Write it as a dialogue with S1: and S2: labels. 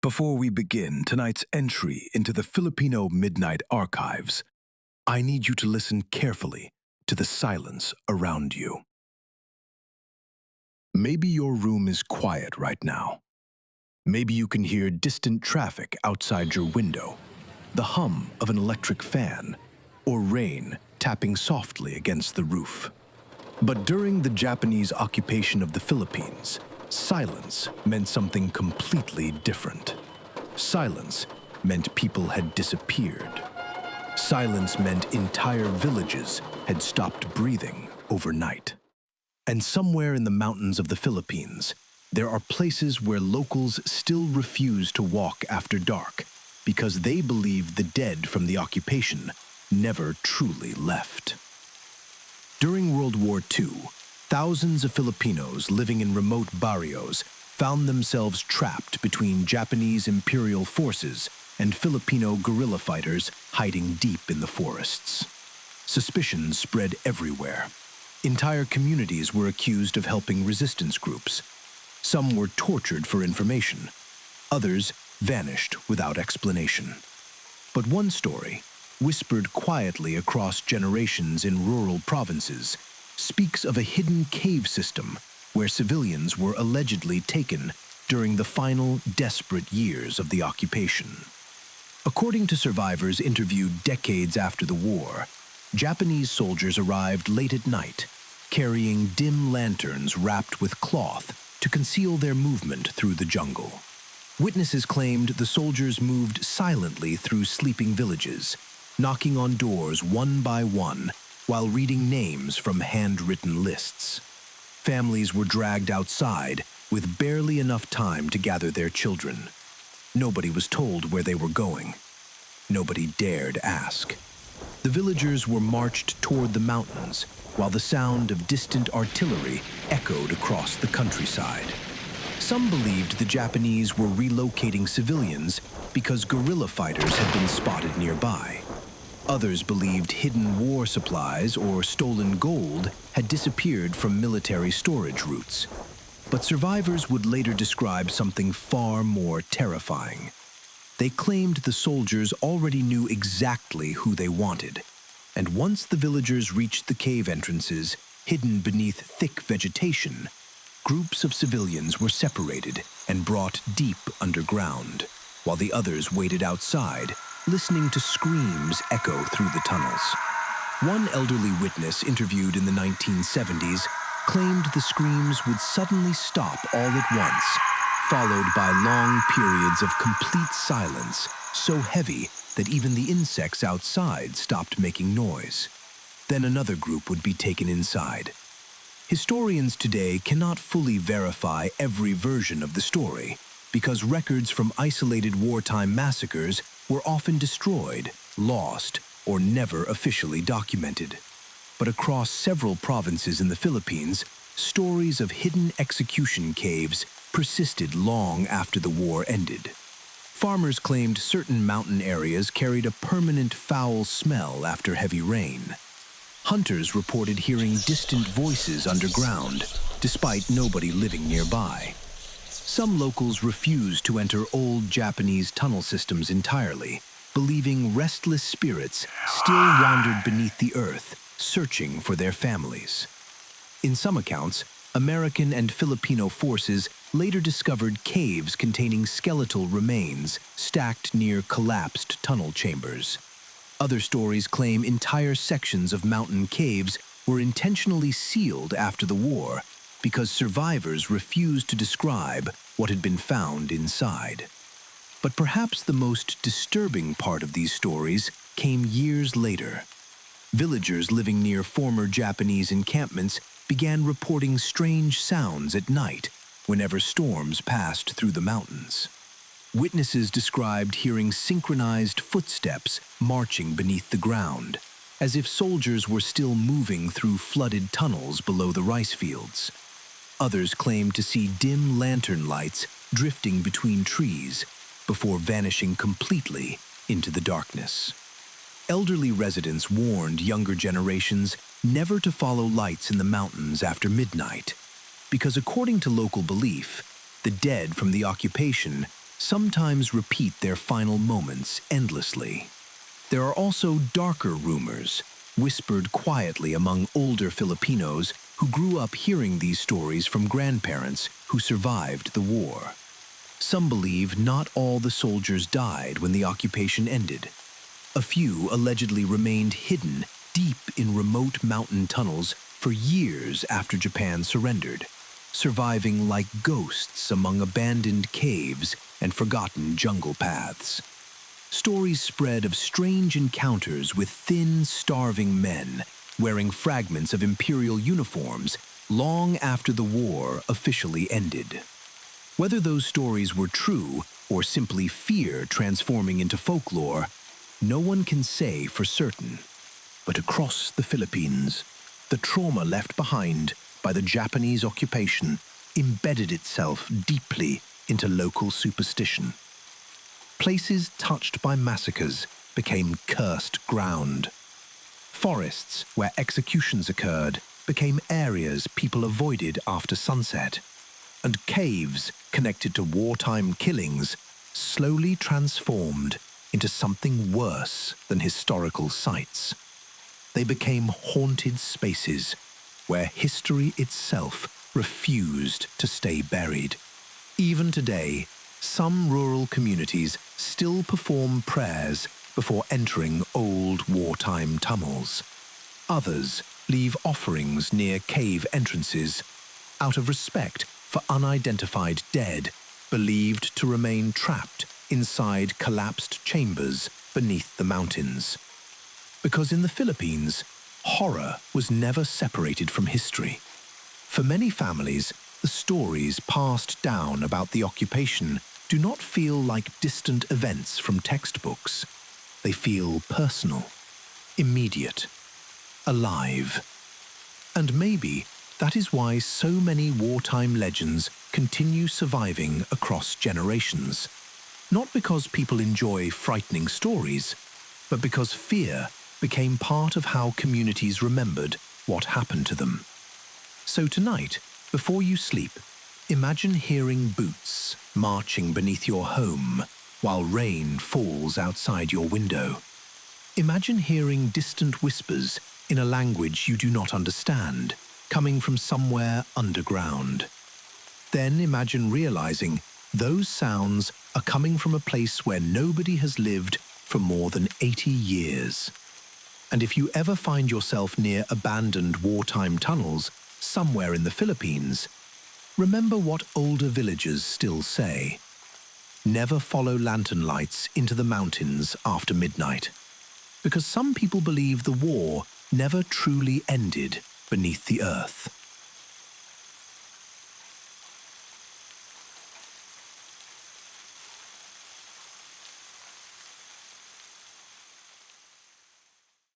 S1: Before we begin tonight's entry into the Filipino Midnight Archives, I need you to listen carefully to the silence around you. Maybe your room is quiet right now. Maybe you can hear distant traffic outside your window, the hum of an electric fan, or rain tapping softly against the roof. But during the Japanese occupation of the Philippines, silence meant something completely different. Silence meant people had disappeared. Silence meant entire villages had stopped breathing overnight. And somewhere in the mountains of the Philippines, there are places where locals still refuse to walk after dark because they believe the dead from the occupation never truly left. During World War II, thousands of Filipinos living in remote barrios found themselves trapped between Japanese imperial forces and Filipino guerrilla fighters hiding deep in the forests. Suspicions spread everywhere. Entire communities were accused of helping resistance groups. Some were tortured for information. Others vanished without explanation. But one story, whispered quietly across generations in rural provinces, speaks of a hidden cave system where civilians were allegedly taken during the final desperate years of the occupation. According to survivors interviewed decades after the war, Japanese soldiers arrived late at night, carrying dim lanterns wrapped with cloth to conceal their movement through the jungle. Witnesses claimed the soldiers moved silently through sleeping villages, knocking on doors one by one while reading names from handwritten lists. Families were dragged outside with barely enough time to gather their children. Nobody was told where they were going. Nobody dared ask. The villagers were marched toward the mountains while the sound of distant artillery echoed across the countryside. Some believed the Japanese were relocating civilians because guerrilla fighters had been spotted nearby. Others believed hidden war supplies or stolen gold had disappeared from military storage routes. But survivors would later describe something far more terrifying. They claimed the soldiers already knew exactly who they wanted, and once the villagers reached the cave entrances, hidden beneath thick vegetation, groups of civilians were separated and brought deep underground, while the others waited outside, listening to screams echo through the tunnels. One elderly witness interviewed in the 1970s claimed the screams would suddenly stop all at once, followed by long periods of complete silence, so heavy that even the insects outside stopped making noise. Then another group would be taken inside. Historians today cannot fully verify every version of the story because records from isolated wartime massacres were often destroyed, lost, or never officially documented. But across several provinces in the Philippines, stories of hidden execution caves persisted long after the war ended. Farmers claimed certain mountain areas carried a permanent foul smell after heavy rain. Hunters reported hearing distant voices underground, despite nobody living nearby. Some locals refused to enter old Japanese tunnel systems entirely, believing restless spirits still wandered beneath the earth, searching for their families. In some accounts, American and Filipino forces later discovered caves containing skeletal remains stacked near collapsed tunnel chambers. Other stories claim entire sections of mountain caves were intentionally sealed after the war because survivors refused to describe what had been found inside. But perhaps the most disturbing part of these stories came years later. Villagers living near former Japanese encampments began reporting strange sounds at night whenever storms passed through the mountains. Witnesses described hearing synchronized footsteps marching beneath the ground, as if soldiers were still moving through flooded tunnels below the rice fields. Others claimed to see dim lantern lights drifting between trees before vanishing completely into the darkness. Elderly residents warned younger generations never to follow lights in the mountains after midnight, because according to local belief, the dead from the occupation sometimes repeat their final moments endlessly. There are also darker rumors, whispered quietly among older Filipinos who grew up hearing these stories from grandparents who survived the war. Some believe not all the soldiers died when the occupation ended. A few allegedly remained hidden deep in remote mountain tunnels for years after Japan surrendered, surviving like ghosts among abandoned caves and forgotten jungle paths. Stories spread of strange encounters with thin, starving men wearing fragments of imperial uniforms long after the war officially ended. Whether those stories were true or simply fear transforming into folklore, no one can say for certain. But across the Philippines, the trauma left behind by the Japanese occupation embedded itself deeply into local superstition. Places touched by massacres became cursed ground. Forests where executions occurred became areas people avoided after sunset. And caves connected to wartime killings slowly transformed into something worse than historical sites. They became haunted spaces where history itself refused to stay buried. Even today, some rural communities still perform prayers before entering old wartime tunnels. Others leave offerings near cave entrances out of respect for unidentified dead believed to remain trapped inside collapsed chambers beneath the mountains. Because in the Philippines, horror was never separated from history. For many families, the stories passed down about the occupation do not feel like distant events from textbooks. They feel personal, immediate, alive. And maybe that is why so many wartime legends continue surviving across generations. Not because people enjoy frightening stories, but because fear became part of how communities remembered what happened to them. So tonight, before you sleep, imagine hearing boots marching beneath your home while rain falls outside your window. Imagine hearing distant whispers in a language you do not understand, coming from somewhere underground. Then imagine realizing those sounds are coming from a place where nobody has lived for more than 80 years. And if you ever find yourself near abandoned wartime tunnels somewhere in the Philippines, remember what older villagers still say. Never follow lantern lights into the mountains after midnight. Because some people believe the war never truly ended beneath the earth.